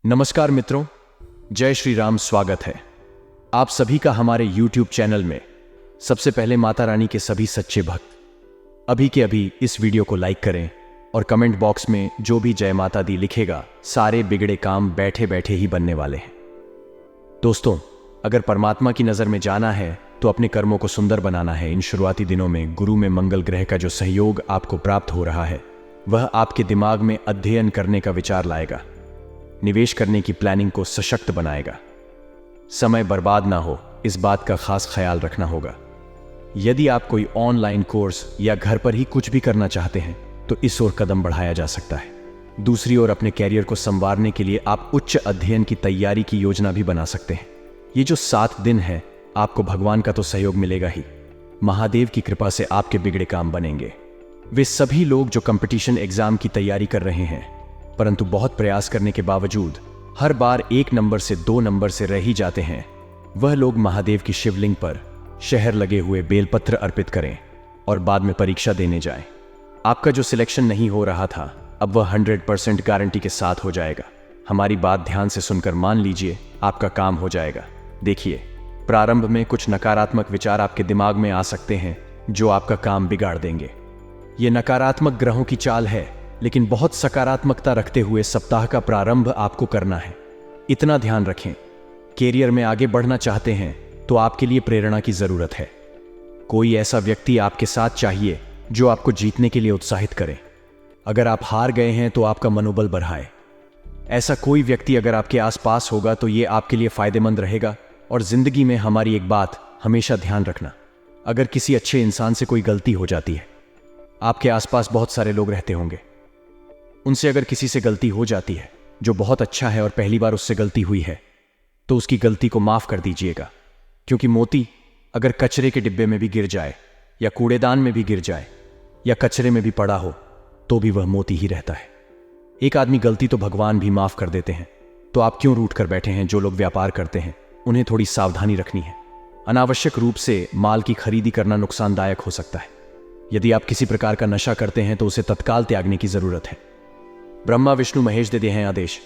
नमस्कार मित्रों, जय श्री राम। स्वागत है आप सभी का हमारे YouTube चैनल में। सबसे पहले माता रानी के सभी सच्चे भक्त अभी के अभी इस वीडियो को लाइक करें और कमेंट बॉक्स में जो भी जय माता दी लिखेगा, सारे बिगड़े काम बैठे बैठे ही बनने वाले हैं। दोस्तों, अगर परमात्मा की नज़र में जाना है तो अपने कर्मों को सुंदर बनाना है। इन शुरुआती दिनों में गुरु में मंगल ग्रह का जो सहयोग आपको प्राप्त हो रहा है, वह आपके दिमाग में अध्ययन करने का विचार लाएगा, निवेश करने की प्लानिंग को सशक्त बनाएगा। समय बर्बाद ना हो, इस बात का खास ख्याल रखना होगा। यदि आप कोई ऑनलाइन कोर्स या घर पर ही कुछ भी करना चाहते हैं तो इस ओर कदम बढ़ाया जा सकता है। दूसरी ओर अपने कैरियर को संवारने के लिए आप उच्च अध्ययन की तैयारी की योजना भी बना सकते हैं। ये जो 7 दिन है, आपको भगवान का तो सहयोग मिलेगा ही, महादेव की कृपा से आपके बिगड़े काम बनेंगे। वे सभी लोग जो कंपटीशन एग्जाम की तैयारी कर रहे हैं परंतु बहुत प्रयास करने के बावजूद हर बार 1 नंबर से 2 नंबर से रह ही जाते हैं, वह लोग महादेव की शिवलिंग पर शहर लगे हुए बेलपत्र अर्पित करें और बाद में परीक्षा देने जाएं। आपका जो सिलेक्शन नहीं हो रहा था, अब वह 100% गारंटी के साथ हो जाएगा। हमारी बात ध्यान से सुनकर मान लीजिए, आपका काम हो जाएगा। देखिए, प्रारंभ में कुछ नकारात्मक विचार आपके दिमाग में आ सकते हैं जो आपका काम बिगाड़ देंगे। ये नकारात्मक ग्रहों की चाल है, लेकिन बहुत सकारात्मकता रखते हुए सप्ताह का प्रारंभ आपको करना है। इतना ध्यान रखें, कैरियर में आगे बढ़ना चाहते हैं तो आपके लिए प्रेरणा की जरूरत है। कोई ऐसा व्यक्ति आपके साथ चाहिए जो आपको जीतने के लिए उत्साहित करे। अगर आप हार गए हैं तो आपका मनोबल बढ़ाए। ऐसा कोई व्यक्ति अगर आपके आसपास होगा तो ये आपके लिए फायदेमंद रहेगा। और जिंदगी में हमारी एक बात हमेशा ध्यान रखना, अगर किसी अच्छे इंसान से कोई गलती हो जाती है, आपके आसपास बहुत सारे लोग रहते होंगे, उनसे अगर किसी से गलती हो जाती है जो बहुत अच्छा है और पहली बार उससे गलती हुई है, तो उसकी गलती को माफ कर दीजिएगा। क्योंकि मोती अगर कचरे के डिब्बे में भी गिर जाए या कूड़ेदान में भी गिर जाए या कचरे में भी पड़ा हो तो भी वह मोती ही रहता है। एक आदमी गलती तो भगवान भी माफ कर देते हैं, तो आप क्यों रूठ कर बैठे हैं? जो लोग व्यापार करते हैं उन्हें थोड़ी सावधानी रखनी है। अनावश्यक रूप से माल की खरीदी करना नुकसानदायक हो सकता है। यदि आप किसी प्रकार का नशा करते हैं तो उसे तत्काल त्यागने की जरूरत है। ब्रह्मा विष्णु महेश दे दिए हैं आदेश।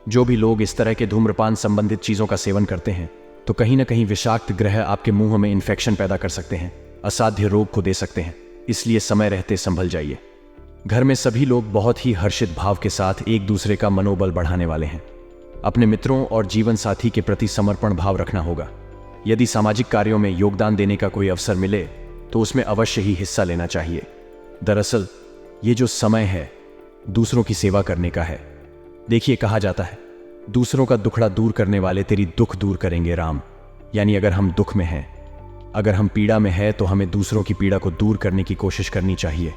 जो भी लोग इस तरह के धूम्रपान संबंधित चीजों का सेवन करते हैं तो कहीं ना कहीं विषाक्त ग्रह आपके मुंह में इन्फेक्शन पैदा कर सकते हैं, असाध्य रोग को दे सकते हैं। इसलिए समय रहते संभल जाइए। घर में सभी लोग बहुत ही हर्षित भाव के साथ एक दूसरे का मनोबल बढ़ाने वाले हैं। अपने मित्रों और जीवन साथी के प्रति समर्पण भाव रखना होगा। यदि सामाजिक कार्यों में योगदान देने का कोई अवसर मिले तो उसमें अवश्य ही हिस्सा लेना चाहिए। दरअसल ये जो समय है दूसरों की सेवा करने का है। देखिए, कहा जाता है दूसरों का दुखड़ा दूर करने वाले तेरी दुख दूर करेंगे राम। यानी अगर हम दुख में हैं, अगर हम पीड़ा में हैं, तो हमें दूसरों की पीड़ा को दूर करने की कोशिश करनी चाहिए।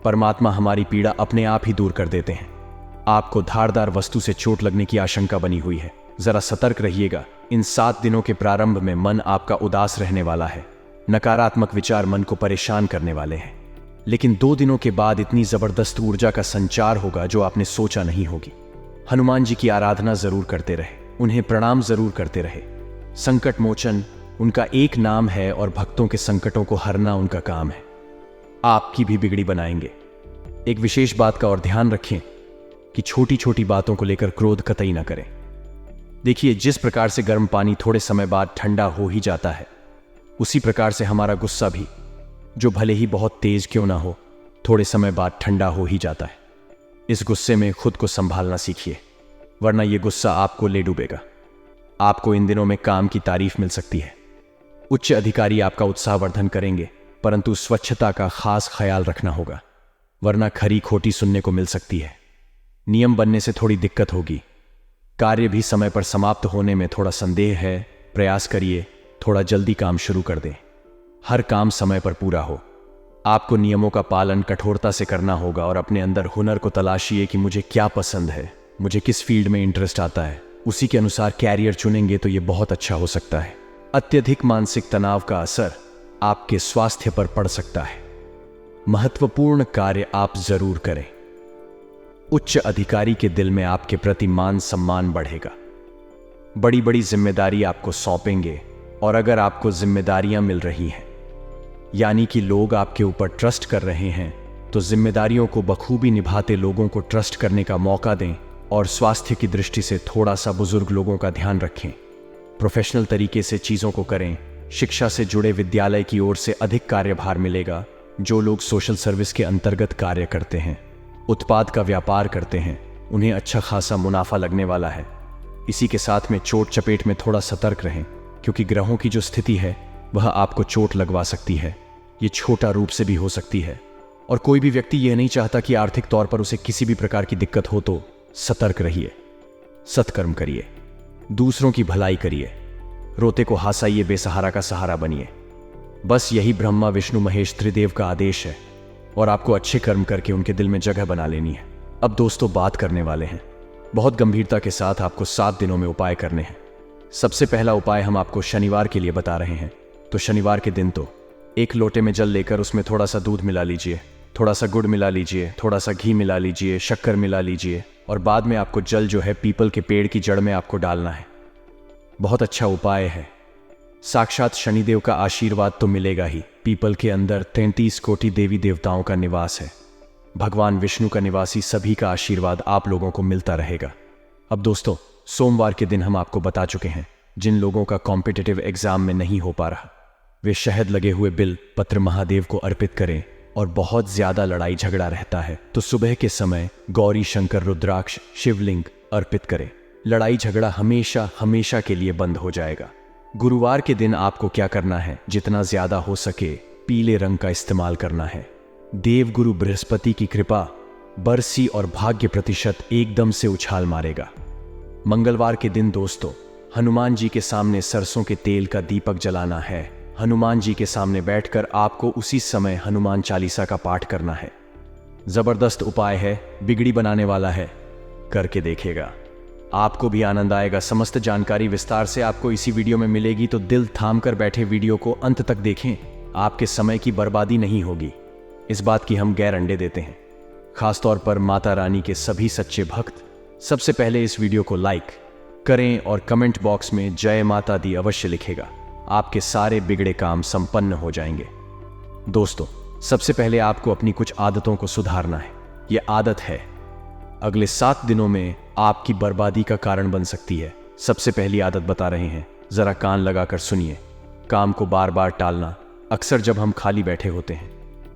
परमात्मा हमारी पीड़ा अपने आप ही दूर कर देते हैं। आपको धारदार वस्तु से चोट लगने की आशंका बनी हुई है, जरा सतर्क रहिएगा। इन 7 दिनों के प्रारंभ में मन आपका उदास रहने वाला है। नकारात्मक विचार मन को परेशान करने वाले हैं, लेकिन 2 दिनों के बाद इतनी जबरदस्त ऊर्जा का संचार होगा जो आपने सोचा नहीं होगी। हनुमान जी की आराधना जरूर करते रहे, उन्हें प्रणाम जरूर करते रहे। संकट मोचन उनका एक नाम है और भक्तों के संकटों को हरना उनका काम है। आपकी भी बिगड़ी बनाएंगे। एक विशेष बात का और ध्यान रखें कि छोटी छोटी बातों को लेकर क्रोध कतई ना करें। देखिए, जिस प्रकार से गर्म पानी थोड़े समय बाद ठंडा हो ही जाता है, उसी प्रकार से हमारा गुस्सा भी, जो भले ही बहुत तेज क्यों ना हो, थोड़े समय बाद ठंडा हो ही जाता है। इस गुस्से में खुद को संभालना सीखिए, वरना यह गुस्सा आपको ले डूबेगा। आपको इन दिनों में काम की तारीफ मिल सकती है। उच्च अधिकारी आपका उत्साहवर्धन करेंगे, परंतु स्वच्छता का खास ख्याल रखना होगा, वरना खरी खोटी सुनने को मिल सकती है। नियम बनने से थोड़ी दिक्कत होगी। कार्य भी समय पर समाप्त होने में थोड़ा संदेह है। प्रयास करिए थोड़ा जल्दी काम शुरू कर दें। हर काम समय पर पूरा हो। आपको नियमों का पालन कठोरता से करना होगा और अपने अंदर हुनर को तलाशिए कि मुझे क्या पसंद है, मुझे किस फील्ड में इंटरेस्ट आता है। उसी के अनुसार कैरियर चुनेंगे तो यह बहुत अच्छा हो सकता है। अत्यधिक मानसिक तनाव का असर आपके स्वास्थ्य पर पड़ सकता है। महत्वपूर्ण कार्य आप जरूर करें। उच्च अधिकारी के दिल में आपके प्रति मान सम्मान बढ़ेगा। बड़ी बड़ी जिम्मेदारी आपको सौंपेंगे और अगर आपको जिम्मेदारियां मिल रही हैं, यानी कि लोग आपके ऊपर ट्रस्ट कर रहे हैं, तो जिम्मेदारियों को बखूबी निभाते लोगों को ट्रस्ट करने का मौका दें और स्वास्थ्य की दृष्टि से थोड़ा सा बुजुर्ग लोगों का ध्यान रखें। प्रोफेशनल तरीके से चीज़ों को करें। शिक्षा से जुड़े विद्यालय की ओर से अधिक कार्यभार मिलेगा। जो लोग सोशल सर्विस के अंतर्गत कार्य करते हैं, उत्पाद का व्यापार करते हैं, उन्हें अच्छा खासा मुनाफा लगने वाला है। इसी के साथ में चोट चपेट में थोड़ा सतर्क रहें, क्योंकि ग्रहों की जो स्थिति है वह आपको चोट लगवा सकती है। ये छोटा रूप से भी हो सकती है, और कोई भी व्यक्ति यह नहीं चाहता कि आर्थिक तौर पर उसे किसी भी प्रकार की दिक्कत हो। तो सतर्क रहिए, सत्कर्म करिए, दूसरों की भलाई करिए, रोते को हंसाइए, बेसहारा का सहारा बनिए। बस यही ब्रह्मा विष्णु महेश त्रिदेव का आदेश है, और आपको अच्छे कर्म करके उनके दिल में जगह बना लेनी है। अब दोस्तों बात करने वाले हैं। बहुत गंभीरता के साथ आपको 7 दिनों में उपाय करने हैं। सबसे पहला उपाय हम आपको शनिवार के लिए बता रहे हैं। तो शनिवार के दिन तो 1 लोटे में जल लेकर उसमें थोड़ा सा दूध मिला लीजिए, थोड़ा सा गुड़ मिला लीजिए, थोड़ा सा घी मिला लीजिए, शक्कर मिला लीजिए, और बाद में आपको जल जो है पीपल के पेड़ की जड़ में आपको डालना है। बहुत अच्छा उपाय है। साक्षात शनिदेव का आशीर्वाद तो मिलेगा ही। पीपल के अंदर 33 कोटि देवी देवताओं का निवास है। भगवान विष्णु का निवासी सभी का आशीर्वाद आप लोगों को मिलता रहेगा। अब दोस्तों, सोमवार के दिन हम आपको बता चुके हैं, जिन लोगों का कॉम्पिटिटिव एग्जाम में नहीं हो पा रहा, वे शहद लगे हुए बिल पत्र महादेव को अर्पित करें। और बहुत ज्यादा लड़ाई झगड़ा रहता है तो सुबह के समय गौरी शंकर रुद्राक्ष शिवलिंग अर्पित करें। लड़ाई झगड़ा हमेशा हमेशा के लिए बंद हो जाएगा। गुरुवार के दिन आपको क्या करना है, जितना ज्यादा हो सके पीले रंग का इस्तेमाल करना है। देवगुरु बृहस्पति की कृपा, बरसी और भाग्य प्रतिशत एकदम से उछाल मारेगा। मंगलवार के दिन दोस्तों, हनुमान जी के सामने सरसों के तेल का दीपक जलाना है। हनुमान जी के सामने बैठकर आपको उसी समय हनुमान चालीसा का पाठ करना है। जबरदस्त उपाय है, बिगड़ी बनाने वाला है, करके देखेगा, आपको भी आनंद आएगा। समस्त जानकारी विस्तार से आपको इसी वीडियो में मिलेगी, तो दिल थाम कर बैठे वीडियो को अंत तक देखें। आपके समय की बर्बादी नहीं होगी, इस बात की हम गारंटी देते हैं। खासतौर पर माता रानी के सभी सच्चे भक्त सबसे पहले इस वीडियो को लाइक करें और कमेंट बॉक्स में जय माता दी अवश्य लिखेगा। आपके सारे बिगड़े काम संपन्न हो जाएंगे। दोस्तों, सबसे पहले आपको अपनी कुछ आदतों को सुधारना है। यह आदत है अगले 7 दिनों में आपकी बर्बादी का कारण बन सकती है। सबसे पहली आदत बता रहे हैं, जरा कान लगाकर सुनिए। काम को बार बार टालना। अक्सर जब हम खाली बैठे होते हैं,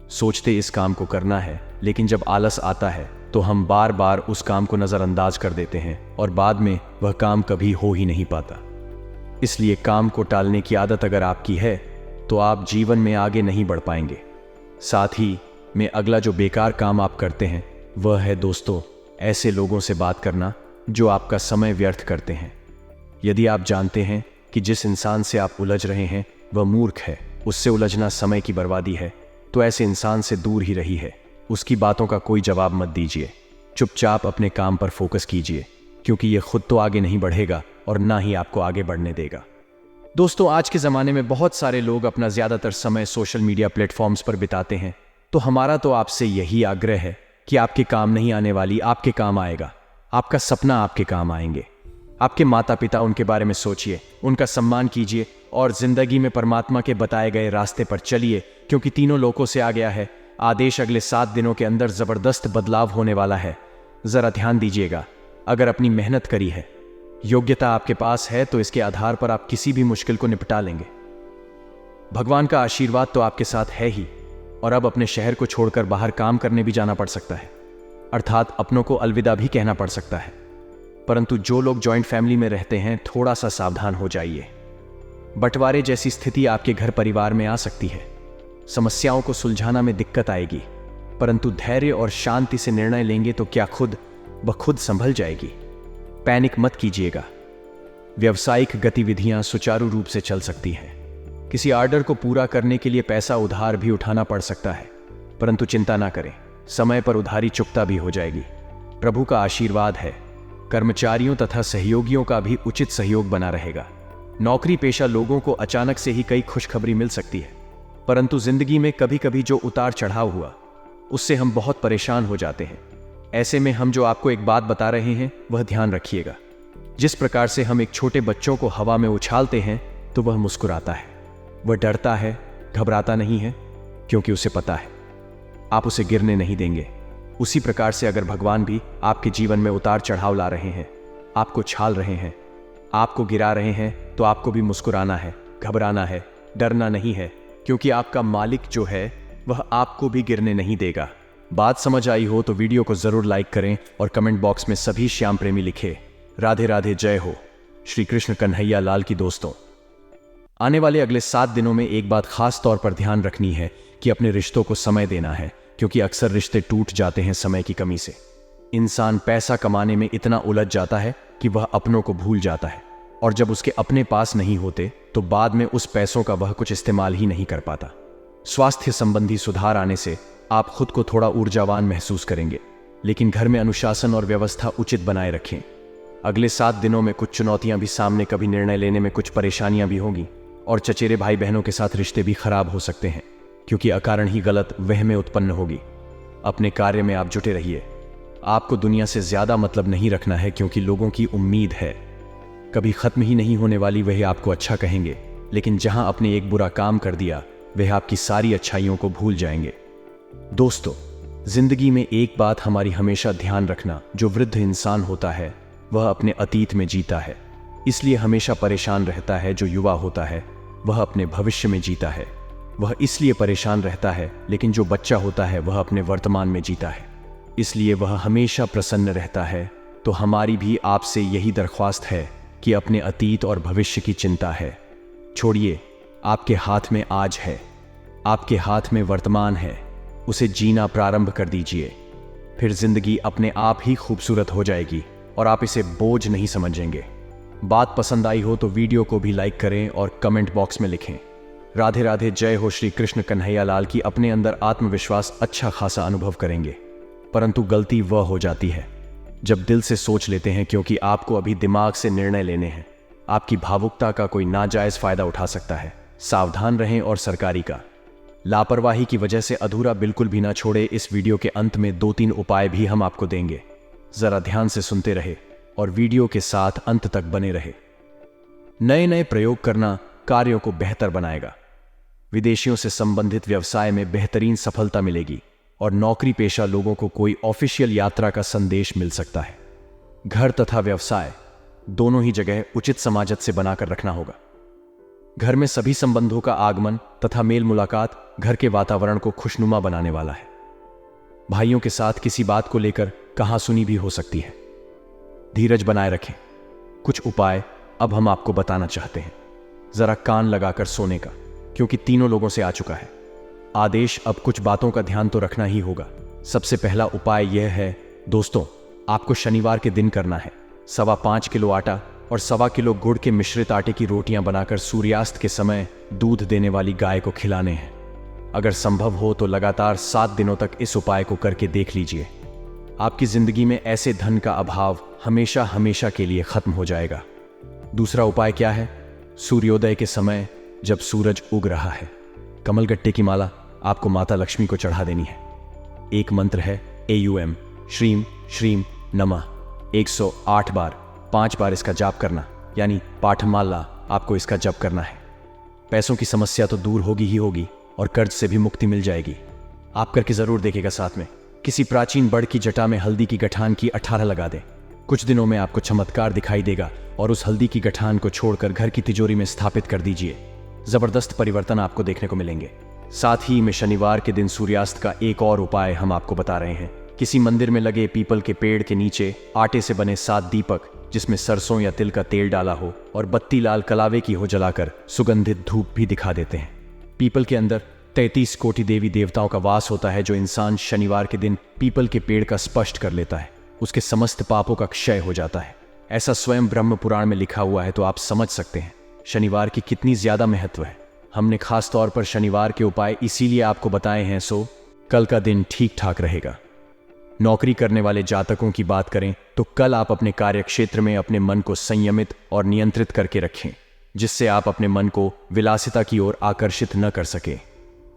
सोचते इस काम को करना है, लेकिन जब आलस आता है तो हम बार बार उस काम को नजरअंदाज कर देते हैं और बाद में वह काम कभी हो ही नहीं पाता। इसलिए काम को टालने की आदत अगर आपकी है तो आप जीवन में आगे नहीं बढ़ पाएंगे। साथ ही में अगला जो बेकार काम आप करते हैं वह है दोस्तों, ऐसे लोगों से बात करना जो आपका समय व्यर्थ करते हैं। यदि आप जानते हैं कि जिस इंसान से आप उलझ रहे हैं वह मूर्ख है, उससे उलझना समय की बर्बादी है, तो ऐसे इंसान से दूर ही रही है। उसकी बातों का कोई जवाब मत दीजिए, चुपचाप अपने काम पर फोकस कीजिए, क्योंकि यह खुद तो आगे नहीं बढ़ेगा और ना ही आपको आगे बढ़ने देगा। दोस्तों, आज के ज़माने में बहुत सारे लोग अपना ज़्यादातर समय सोशल मीडिया प्लेटफॉर्म्स पर बिताते हैं, तो हमारा तो आपसे यही आग्रह है कि आपके काम नहीं आने वाली आपके काम आएगा। आपका सपना आपके काम आएंगे। आपके माता पिता, उनके बारे में सोचिए, उनका सम्मान कीजिए और जिंदगी में परमात्मा के बताए गए रास्ते पर चलिए, क्योंकि तीनों लोकों से आ गया है आदेश। अगले 7 दिनों के अंदर जबरदस्त बदलाव होने वाला है। जरा ध्यान दीजिएगा। अगर अपनी मेहनत करी है, योग्यता आपके पास है, तो इसके आधार पर आप किसी भी मुश्किल को निपटा लेंगे। भगवान का आशीर्वाद तो आपके साथ है ही, और अब अपने शहर को छोड़कर बाहर काम करने भी जाना पड़ सकता है, अर्थात अपनों को अलविदा भी कहना पड़ सकता है। परंतु जो लोग जॉइंट फैमिली में रहते हैं, थोड़ा सा सावधान हो जाइए। बंटवारे जैसी स्थिति आपके घर परिवार में आ सकती है। समस्याओं को सुलझाना में दिक्कत आएगी, परंतु धैर्य और शांति से निर्णय लेंगे तो क्या खुद ब खुद संभल जाएगी। पैनिक मत कीजिएगा। व्यावसायिक गतिविधियां सुचारू रूप से चल सकती हैं। किसी ऑर्डर को पूरा करने के लिए पैसा उधार भी उठाना पड़ सकता है, परंतु चिंता ना करें, समय पर उधारी चुकता भी हो जाएगी। प्रभु का आशीर्वाद है। कर्मचारियों तथा सहयोगियों का भी उचित सहयोग बना रहेगा। नौकरी पेशा लोगों को अचानक से ही कई खुशखबरी मिल सकती है, परंतु जिंदगी में कभी कभी जो उतार चढ़ाव हुआ उससे हम बहुत परेशान हो जाते हैं। ऐसे में हम जो आपको एक बात बता रहे हैं वह ध्यान रखिएगा। जिस प्रकार से हम एक छोटे बच्चों को हवा में उछालते हैं तो वह मुस्कुराता है, वह डरता है, घबराता नहीं है, क्योंकि उसे पता है आप उसे गिरने नहीं देंगे। उसी प्रकार से अगर भगवान भी आपके जीवन में उतार चढ़ाव ला रहे हैं, आपको छाल रहे हैं, आपको गिरा रहे हैं, तो आपको भी मुस्कुराना है, घबराना है, डरना नहीं है, क्योंकि आपका मालिक जो है वह आपको भी गिरने नहीं देगा। बात समझ आई हो तो वीडियो को जरूर लाइक करें और कमेंट बॉक्स में सभी श्याम प्रेमी लिखे राधे राधे, जय हो श्री कृष्ण कन्हैया लाल की। दोस्तों, आने वाले अगले 7 दिनों में एक बात खास तौर पर ध्यान रखनी है कि अपने रिश्तों को समय देना है, क्योंकि अक्सर रिश्ते टूट जाते हैं समय की कमी से। इंसान पैसा कमाने में इतना उलझ जाता है कि वह अपनों को भूल जाता है, और जब उसके अपने पास नहीं होते तो बाद में उस पैसों का वह कुछ इस्तेमाल ही नहीं कर पाता। स्वास्थ्य संबंधी सुधार आने से आप खुद को थोड़ा ऊर्जावान महसूस करेंगे, लेकिन घर में अनुशासन और व्यवस्था उचित बनाए रखें। अगले 7 दिनों में कुछ चुनौतियां भी सामने, कभी निर्णय लेने में कुछ परेशानियां भी होंगी, और चचेरे भाई बहनों के साथ रिश्ते भी खराब हो सकते हैं, क्योंकि अकारण ही गलत वहमें उत्पन्न होगी। अपने कार्य में आप जुटे रहिए। आपको दुनिया से ज्यादा मतलब नहीं रखना है, क्योंकि लोगों की उम्मीद है कभी खत्म ही नहीं होने वाली। वह आपको अच्छा कहेंगे, लेकिन जहां आपने एक बुरा काम कर दिया वह आपकी सारी अच्छाइयों को भूल जाएंगे। दोस्तों, जिंदगी में एक बात हमारी हमेशा ध्यान रखना, जो वृद्ध इंसान होता है वह अपने अतीत में जीता है, इसलिए हमेशा परेशान रहता है। जो युवा होता है वह अपने भविष्य में जीता है, वह इसलिए परेशान रहता है। लेकिन जो बच्चा होता है वह अपने वर्तमान में जीता है, इसलिए वह हमेशा प्रसन्न रहता है। तो हमारी भी आपसे यही दरख्वास्त है कि अपने अतीत और भविष्य की चिंता है छोड़िए। आपके हाथ में आज है, आपके हाथ में वर्तमान है, उसे जीना प्रारंभ कर दीजिए। फिर जिंदगी अपने आप ही खूबसूरत हो जाएगी और आप इसे बोझ नहीं समझेंगे। बात पसंद आई हो तो वीडियो को भी लाइक करें और कमेंट बॉक्स में लिखें राधे राधे, जय हो श्री कृष्ण कन्हैया लाल की। अपने अंदर आत्मविश्वास अच्छा खासा अनुभव करेंगे, परंतु गलती वह हो जाती है जब दिल से सोच लेते हैं, क्योंकि आपको अभी दिमाग से निर्णय लेने हैं। आपकी भावुकता का कोई नाजायज फायदा उठा सकता है। सावधान रहें। और सरकारी का लापरवाही की वजह से अधूरा बिल्कुल भी ना छोड़े। इस वीडियो के अंत में 2-3 उपाय भी हम आपको देंगे, जरा ध्यान से सुनते रहे और वीडियो के साथ अंत तक बने रहे। नए नए प्रयोग करना कार्यों को बेहतर बनाएगा। विदेशियों से संबंधित व्यवसाय में बेहतरीन सफलता मिलेगी और नौकरी पेशा लोगों को कोई ऑफिशियल यात्रा का संदेश मिल सकता है। घर तथा व्यवसाय दोनों ही जगह उचित समाजत से बनाकर रखना होगा। घर में सभी संबंधों का आगमन तथा मेल मुलाकात घर के वातावरण को खुशनुमा बनाने वाला है। भाइयों के साथ किसी बात को लेकर कहासुनी भी हो सकती है। धीरज बनाए रखें। कुछ उपाय अब हम आपको बताना चाहते हैं, जरा कान लगाकर सोने का, क्योंकि तीनों लोगों से आ चुका है आदेश। अब कुछ बातों का ध्यान तो रखना ही होगा। सबसे पहला उपाय यह है दोस्तों, आपको शनिवार के दिन करना है 5.25 किलो आटा और 1.25 किलो गुड़ के मिश्रित आटे की रोटियां बनाकर सूर्यास्त के समय दूध देने वाली गाय को खिलाने हैं। अगर संभव हो तो लगातार 7 दिनों तक इस उपाय को करके देख लीजिए। आपकी जिंदगी में ऐसे धन का अभाव हमेशा हमेशा के लिए खत्म हो जाएगा। दूसरा उपाय क्या है? सूर्योदय के समय जब सूरज उग रहा है, कमलगट्टे की माला आपको माता लक्ष्मी को चढ़ा देनी है। एक मंत्र है AUM श्रीम श्रीम नमः 108 बार, 5 बार इसका जाप करना, यानी पाठमाला आपको इसका जप करना है। पैसों की समस्या तो दूर होगी ही होगी और कर्ज से भी मुक्ति मिल जाएगी। आप करके जरूर देखिएगा। साथ में किसी प्राचीन बड़ की जटा में हल्दी की गठान की 18 लगा दें। कुछ दिनों में आपको चमत्कार दिखाई देगा और उस हल्दी की गठान को छोड़कर घर की तिजोरी में स्थापित कर दीजिए। जबरदस्त परिवर्तन आपको देखने को मिलेंगे। साथ ही में शनिवार के दिन सूर्यास्त का एक और उपाय हम आपको बता रहे हैं। किसी मंदिर में लगे पीपल के पेड़ के नीचे आटे से बने 7 दीपक, जिसमें सरसों या तिल का तेल डाला हो और बत्ती लाल कलावे की हो, जलाकर सुगंधित धूप भी दिखा देते हैं। पीपल के अंदर 33 कोटि देवी देवताओं का वास होता है। जो इंसान शनिवार के दिन पीपल के पेड़ का स्पष्ट कर लेता है, उसके समस्त पापों का क्षय हो जाता है। ऐसा स्वयं ब्रह्म पुराण में लिखा हुआ है, तो आप समझ सकते हैं शनिवार की कितनी ज्यादा महत्व है। हमने खास तौर पर शनिवार के उपाय इसीलिए आपको बताए हैं, सो कल का दिन ठीक ठाक रहेगा। नौकरी करने वाले जातकों की बात करें तो कल आप अपने कार्य क्षेत्र में अपने मन को संयमित और नियंत्रित करके रखें, जिससे आप अपने मन को विलासिता की ओर आकर्षित न कर सके।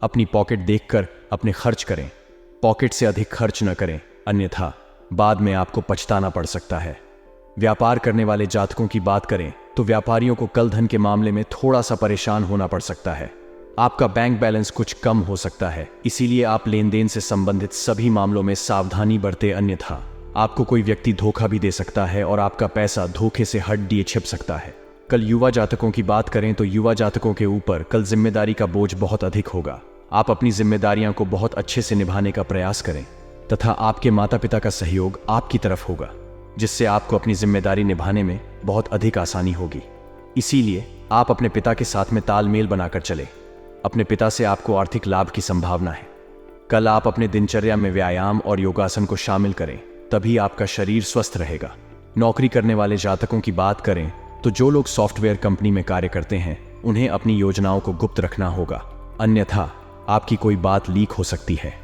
अपनी पॉकेट देखकर अपने खर्च करें, पॉकेट से अधिक खर्च न करें, अन्यथा बाद में आपको पछताना पड़ सकता है। व्यापार करने वाले जातकों की बात करें तो व्यापारियों को कल धन के मामले में थोड़ा सा परेशान होना पड़ सकता है। आपका बैंक बैलेंस कुछ कम हो सकता है, इसीलिए आप लेन देन से संबंधित सभी मामलों में सावधानी बरतें, अन्यथा आपको कोई व्यक्ति धोखा भी दे सकता है और आपका पैसा धोखे से हट दिए छिप सकता है। कल युवा जातकों की बात करें तो युवा जातकों के ऊपर कल जिम्मेदारी का बोझ बहुत अधिक होगा। आप अपनी जिम्मेदारियों को बहुत अच्छे से निभाने का प्रयास करें तथा आपके माता पिता का सहयोग आपकी तरफ होगा, जिससे आपको अपनी जिम्मेदारी निभाने में बहुत अधिक आसानी होगी। इसीलिए आप अपने पिता के साथ में तालमेल बनाकर चले। अपने पिता से आपको आर्थिक लाभ की संभावना है। कल आप अपने दिनचर्या में व्यायाम और योगासन को शामिल करें, तभी आपका शरीर स्वस्थ रहेगा। नौकरी करने वाले जातकों की बात करें तो जो लोग सॉफ्टवेयर कंपनी में कार्य करते हैं उन्हें अपनी योजनाओं को गुप्त रखना होगा, अन्यथा आपकी कोई बात लीक हो सकती है।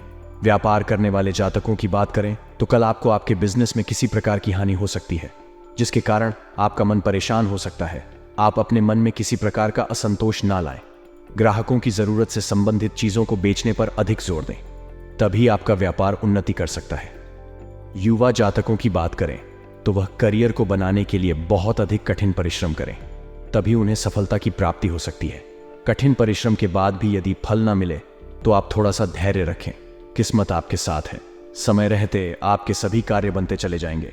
व्यापार करने वाले जातकों की बात करें तो कल आपको आपके बिजनेस में किसी प्रकार की हानि हो सकती है, जिसके कारण आपका मन परेशान हो सकता है। आप अपने मन में किसी प्रकार का असंतोष ना लाएं। ग्राहकों की जरूरत से संबंधित चीजों को बेचने पर अधिक जोर दें, तभी आपका व्यापार उन्नति कर सकता है। युवा जातकों की बात करें तो वह करियर को बनाने के लिए बहुत अधिक कठिन परिश्रम करें, तभी उन्हें सफलता की प्राप्ति हो सकती है। कठिन परिश्रम के बाद भी यदि फल ना मिले तो आप थोड़ा सा धैर्य रखें, किस्मत आपके साथ है। समय रहते आपके सभी कार्य बनते चले जाएंगे।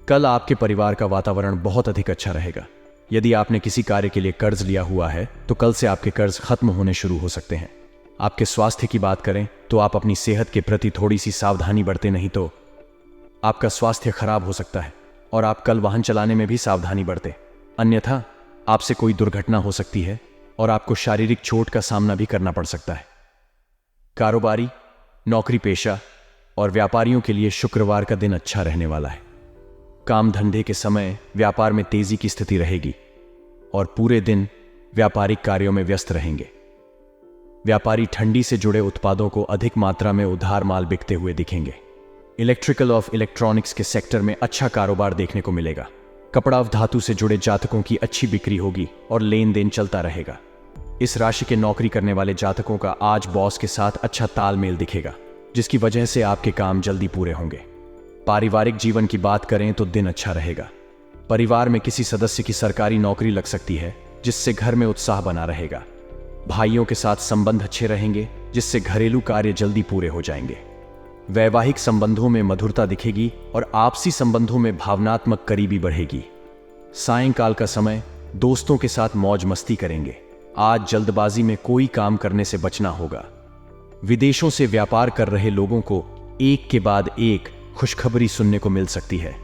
कल आपके परिवार का वातावरण बहुत अधिक अच्छा रहेगा। यदि आपने किसी कार्य के लिए कर्ज लिया हुआ है तो कल से आपके कर्ज खत्म होने शुरू हो सकते हैं। आपके स्वास्थ्य की बात करें तो आप अपनी सेहत के प्रति थोड़ी सी सावधानी बरतें, नहीं तो आपका स्वास्थ्य खराब हो सकता है। और आप कल वाहन चलाने में भी सावधानी बरतें, अन्यथा आपसे कोई दुर्घटना हो सकती है और आपको शारीरिक चोट का सामना भी करना पड़ सकता है। कारोबारी, नौकरी पेशा और व्यापारियों के लिए शुक्रवार का दिन अच्छा रहने वाला है। काम धंधे के समय व्यापार में तेजी की स्थिति रहेगी और पूरे दिन व्यापारिक कार्यों में व्यस्त रहेंगे। व्यापारी ठंडी से जुड़े उत्पादों को अधिक मात्रा में उधार माल बिकते हुए दिखेंगे। इलेक्ट्रिकल और इलेक्ट्रॉनिक्स के सेक्टर में अच्छा कारोबार देखने को मिलेगा। कपड़ा व धातु से जुड़े जातकों की अच्छी बिक्री होगी और लेन देन चलता रहेगा। इस राशि के नौकरी करने वाले जातकों का आज बॉस के साथ अच्छा तालमेल दिखेगा, जिसकी वजह से आपके काम जल्दी पूरे होंगे। पारिवारिक जीवन की बात करें तो दिन अच्छा रहेगा। परिवार में किसी सदस्य की सरकारी नौकरी लग सकती है, जिससे घर में उत्साह बना रहेगा। भाइयों के साथ संबंध अच्छे रहेंगे, जिससे घरेलू कार्य जल्दी पूरे हो जाएंगे। वैवाहिक संबंधों में मधुरता दिखेगी और आपसी संबंधों में भावनात्मक करीबी बढ़ेगी। सायंकाल का समय दोस्तों के साथ मौज मस्ती करेंगे। आज जल्दबाजी में कोई काम करने से बचना होगा। विदेशों से व्यापार कर रहे लोगों को एक के बाद एक खुशखबरी सुनने को मिल सकती है।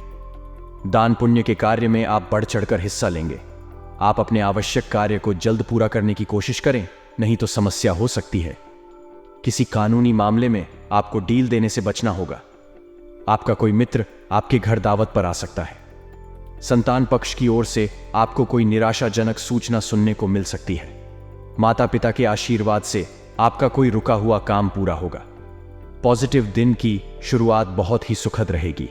दान पुण्य के कार्य में आप बढ़ चढ़कर हिस्सा लेंगे। आप अपने आवश्यक कार्य को जल्द पूरा करने की कोशिश करें, नहीं तो समस्या हो सकती है। किसी कानूनी मामले में आपको डील देने से बचना होगा। आपका कोई मित्र आपके घर दावत पर आ सकता है। संतान पक्ष की ओर से आपको कोई निराशाजनक सूचना सुनने को मिल सकती है। माता पिता के आशीर्वाद से आपका कोई रुका हुआ काम पूरा होगा। पॉजिटिव दिन की शुरुआत बहुत ही सुखद रहेगी।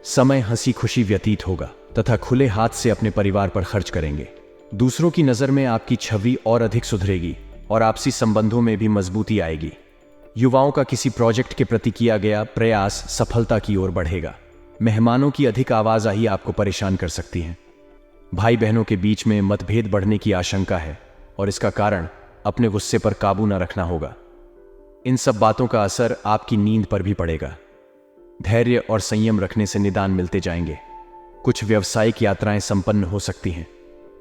समय हंसी खुशी व्यतीत होगा तथा खुले हाथ से अपने परिवार पर खर्च करेंगे। दूसरों की नजर में आपकी छवि और अधिक सुधरेगी और आपसी संबंधों में भी मजबूती आएगी। युवाओं का किसी प्रोजेक्ट के प्रति किया गया प्रयास सफलता की ओर बढ़ेगा। मेहमानों की अधिक आवाजाही आपको परेशान कर सकती है। भाई बहनों के बीच में मतभेद बढ़ने की आशंका है और इसका कारण अपने गुस्से पर काबू न रखना होगा। इन सब बातों का असर आपकी नींद पर भी पड़ेगा। धैर्य और संयम रखने से निदान मिलते जाएंगे। कुछ व्यावसायिक यात्राएं संपन्न हो सकती हैं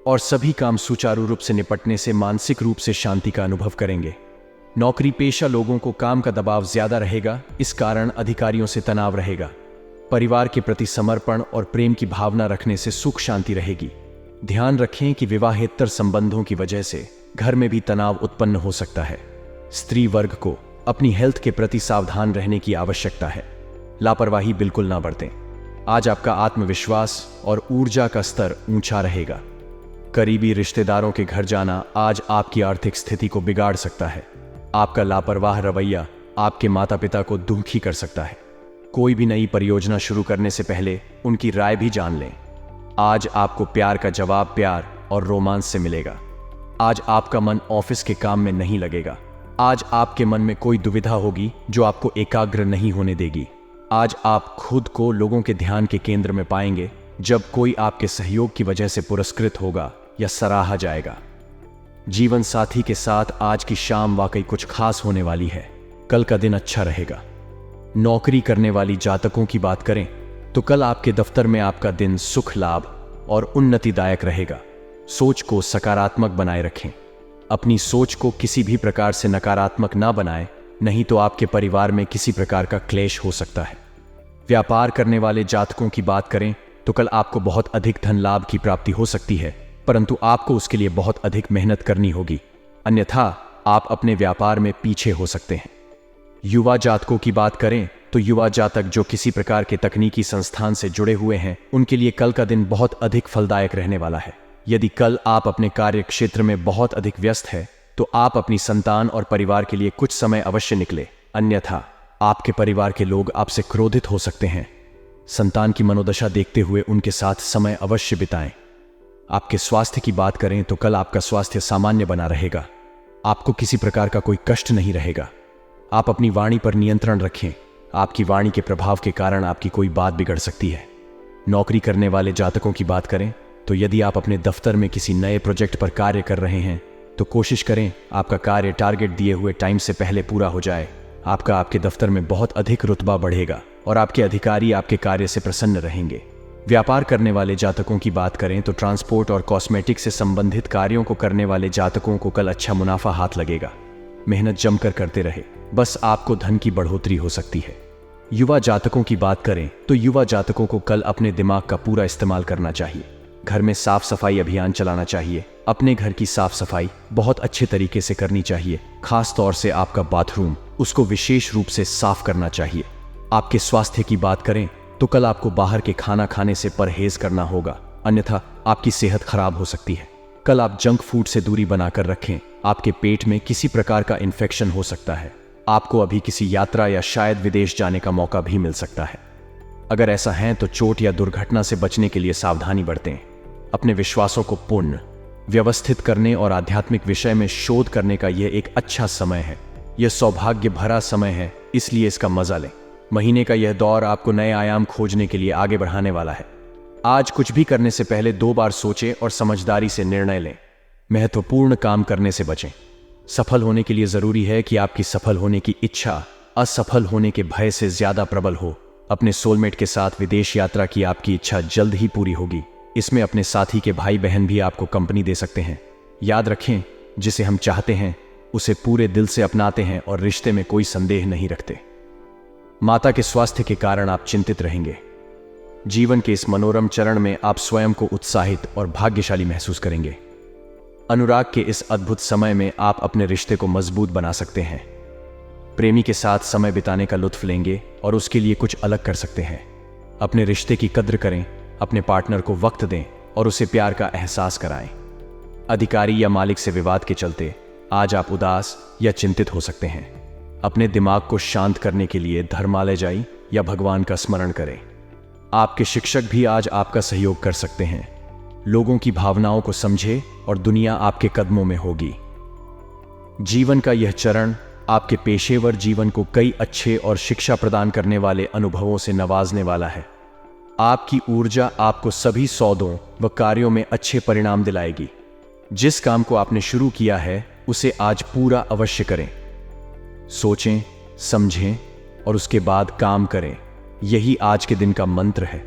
और सभी काम सुचारू रूप से निपटने से मानसिक रूप से शांति का अनुभव करेंगे। नौकरी पेशा लोगों को काम का दबाव ज्यादा रहेगा, इस कारण अधिकारियों से तनाव रहेगा। परिवार के प्रति समर्पण और प्रेम की भावना रखने से सुख शांति रहेगी। ध्यान रखें कि विवाहेतर संबंधों की वजह से घर में भी तनाव उत्पन्न हो सकता है। स्त्री वर्ग को अपनी हेल्थ के प्रति सावधान रहने की आवश्यकता है। लापरवाही बिल्कुल ना बरतें। आज आपका आत्मविश्वास और ऊर्जा का स्तर ऊंचा रहेगा। करीबी रिश्तेदारों के घर जाना आज आपकी आर्थिक स्थिति को बिगाड़ सकता है। आपका लापरवाह रवैया आपके माता पिता को दुखी कर सकता है। कोई भी नई परियोजना शुरू करने से पहले उनकी राय भी जान लें। आज आपको प्यार का जवाब प्यार और रोमांस से मिलेगा। आज आपका मन ऑफिस के काम में नहीं लगेगा। आज आपके मन में कोई दुविधा होगी जो आपको एकाग्र नहीं होने देगी। आज आप खुद को लोगों के ध्यान के केंद्र में पाएंगे जब कोई आपके सहयोग की वजह से पुरस्कृत होगा या सराहा जाएगा। जीवन साथी के साथ आज की शाम वाकई कुछ खास होने वाली है। कल का दिन अच्छा रहेगा। नौकरी करने वाली जातकों की बात करें तो कल आपके दफ्तर में आपका दिन सुख, लाभ और उन्नतिदायक रहेगा। सोच को सकारात्मक बनाए रखें। अपनी सोच को किसी भी प्रकार से नकारात्मक ना बनाएं, नहीं तो आपके परिवार में किसी प्रकार का क्लेश हो सकता है। व्यापार करने वाले जातकों की बात करें तो कल आपको बहुत अधिक धन लाभ की प्राप्ति हो सकती है, परंतु आपको उसके लिए बहुत अधिक मेहनत करनी होगी, अन्यथा आप अपने व्यापार में पीछे हो सकते हैं। युवा जातकों की बात करें तो युवा जातक जो किसी प्रकार के तकनीकी संस्थान से जुड़े हुए हैं, उनके लिए कल का दिन बहुत अधिक फलदायक रहने वाला है। यदि कल आप अपने कार्य क्षेत्र में बहुत अधिक व्यस्त है तो आप अपनी संतान और परिवार के लिए कुछ समय अवश्य निकले, अन्यथा आपके परिवार के लोग आपसे क्रोधित हो सकते हैं। संतान की मनोदशा देखते हुए उनके साथ समय अवश्य बिताएं। आपके स्वास्थ्य की बात करें तो कल आपका स्वास्थ्य सामान्य बना रहेगा। आपको किसी प्रकार का कोई कष्ट नहीं रहेगा। आप अपनी वाणी पर नियंत्रण रखें। आपकी वाणी के प्रभाव के कारण आपकी कोई बात बिगड़ सकती है। नौकरी करने वाले जातकों की बात करें तो यदि आप अपने दफ्तर में किसी नए प्रोजेक्ट पर कार्य कर रहे हैं तो कोशिश करें आपका कार्य टारगेट दिए हुए टाइम से पहले पूरा हो जाए। आपके दफ्तर में बहुत अधिक रुतबा बढ़ेगा और आपके अधिकारी आपके कार्य से प्रसन्न रहेंगे। व्यापार करने वाले जातकों की बात करें तो ट्रांसपोर्ट और कॉस्मेटिक से संबंधित कार्यों को करने वाले जातकों को कल अच्छा मुनाफा हाथ लगेगा। मेहनत जमकर करते रहे, बस आपको धन की बढ़ोतरी हो सकती है। युवा जातकों की बात करें तो युवा जातकों को कल अपने दिमाग का पूरा इस्तेमाल करना चाहिए। घर में साफ सफाई अभियान चलाना चाहिए। अपने घर की साफ सफाई बहुत अच्छे तरीके से करनी चाहिए। खास तौर से आपका बाथरूम, उसको विशेष रूप से साफ करना चाहिए। आपके स्वास्थ्य की बात करें तो कल आपको बाहर के खाना खाने से परहेज करना होगा, अन्यथा आपकी सेहत खराब हो सकती है। कल आप जंक फूड से दूरी बनाकर रखें। आपके पेट में किसी प्रकार का इन्फेक्शन हो सकता है। आपको अभी किसी यात्रा या शायद विदेश जाने का मौका भी मिल सकता है। अगर ऐसा है तो चोट या दुर्घटना से बचने के लिए सावधानी बरतें। अपने विश्वासों को पूर्ण व्यवस्थित करने और आध्यात्मिक विषय में शोध करने का यह एक अच्छा समय है। यह सौभाग्य भरा समय है, इसलिए इसका मजा लें। महीने का यह दौर आपको नए आयाम खोजने के लिए आगे बढ़ाने वाला है। आज कुछ भी करने से पहले 2 बार सोचें और समझदारी से निर्णय लें। महत्वपूर्ण काम करने से बचें। सफल होने के लिए जरूरी है कि आपकी सफल होने की इच्छा असफल होने के भय से ज्यादा प्रबल हो। अपने सोलमेट के साथ विदेश यात्रा की आपकी इच्छा जल्द ही पूरी होगी। इसमें अपने साथी के भाई बहन भी आपको कंपनी दे सकते हैं। याद रखें, जिसे हम चाहते हैं उसे पूरे दिल से अपनाते हैं और रिश्ते में कोई संदेह नहीं रखते। माता के स्वास्थ्य के कारण आप चिंतित रहेंगे। जीवन के इस मनोरम चरण में आप स्वयं को उत्साहित और भाग्यशाली महसूस करेंगे। अनुराग के इस अद्भुत समय में आप अपने रिश्ते को मजबूत बना सकते हैं। प्रेमी के साथ समय बिताने का लुत्फ लेंगे और उसके लिए कुछ अलग कर सकते हैं। अपने रिश्ते की कद्र करें, अपने पार्टनर को वक्त दें और उसे प्यार का एहसास कराएं। अधिकारी या मालिक से विवाद के चलते आज आप उदास या चिंतित हो सकते हैं। अपने दिमाग को शांत करने के लिए धर्मालय जाएं या भगवान का स्मरण करें। आपके शिक्षक भी आज आपका सहयोग कर सकते हैं। लोगों की भावनाओं को समझें और दुनिया आपके कदमों में होगी। जीवन का यह चरण आपके पेशेवर जीवन को कई अच्छे और शिक्षा प्रदान करने वाले अनुभवों से नवाजने वाला है। आपकी ऊर्जा आपको सभी सौदों व कार्यों में अच्छे परिणाम दिलाएगी। जिस काम को आपने शुरू किया है उसे आज पूरा अवश्य करें। सोचें, समझें और उसके बाद काम करें। यही आज के दिन का मंत्र है।